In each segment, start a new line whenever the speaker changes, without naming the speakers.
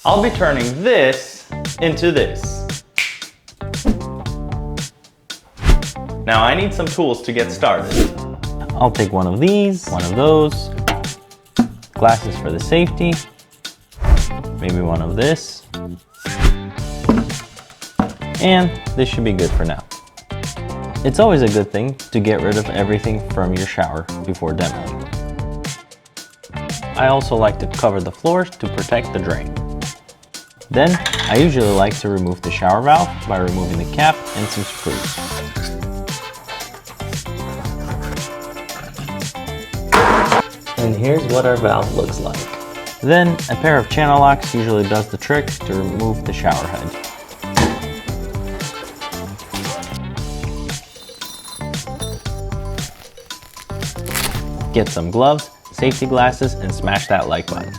I'll be turning this into this. Now I need some tools to get started. I'll take one of these, one of those, glasses for the safety, maybe one of this, and this should be good for now. It's always a good thing to get rid of everything from your shower before demoing. I also like to cover the floors to protect the drain. Then, I usually like to remove the shower valve by removing the cap and some screws. And here's what our valve looks like. Then, a pair of channel locks usually does the trick to remove the shower head. Get some gloves, safety glasses, and smash that like button.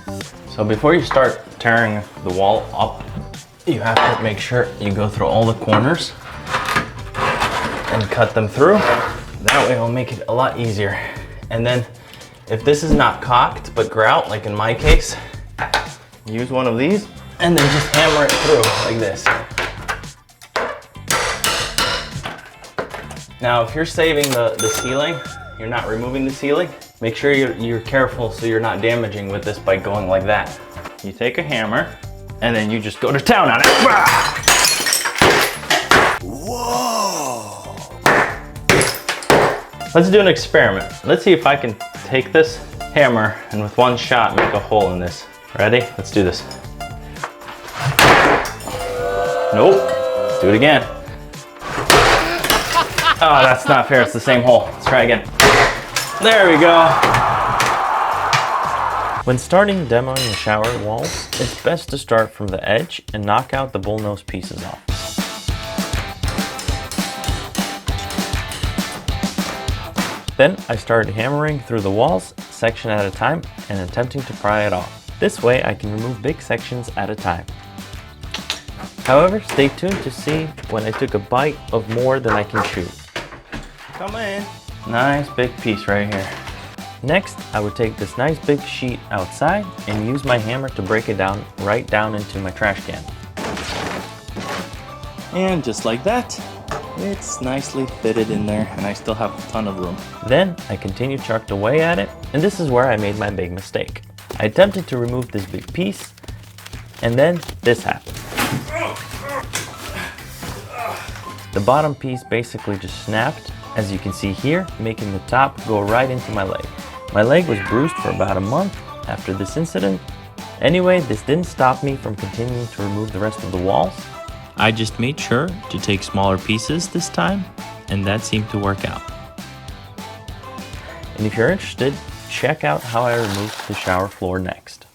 So before you start tearing the wall up, you have to make sure you go through all the corners and cut them through. That way it'll make it a lot easier. And then if this is not caulked but grout, like in my case, use one of these and then just hammer it through like this. Now if you're saving the ceiling, you're not removing the ceiling, make sure you're careful so you're not damaging with this by going like that. You take a hammer and then you just go to town on it. Whoa! Let's do an experiment. Let's see if I can take this hammer and with one shot make a hole in this. Ready? Let's do this. Nope. Let's do it again. Oh, that's not fair. It's the same hole. Let's try again. There we go. When starting demoing the shower walls, it's best to start from the edge and knock out the bullnose pieces off. Then I started hammering through the walls, section at a time, and attempting to pry it off. This way I can remove big sections at a time. However, stay tuned to see when I took a bite of more than I can chew. Come in. Nice big piece right here. Next, I would take this nice big sheet outside and use my hammer to break it down right down into my trash can. And just like that, it's nicely fitted in there and I still have a ton of room. Then I continued chucked away at it, and this is where I made my big mistake. I attempted to remove this big piece, and then this happened. The bottom piece basically just snapped, as you can see here, making the top go right into my leg. My leg was bruised for about a month after this incident. Anyway, this didn't stop me from continuing to remove the rest of the walls. I just made sure to take smaller pieces this time, and that seemed to work out. And if you're interested, check out how I removed the shower floor next.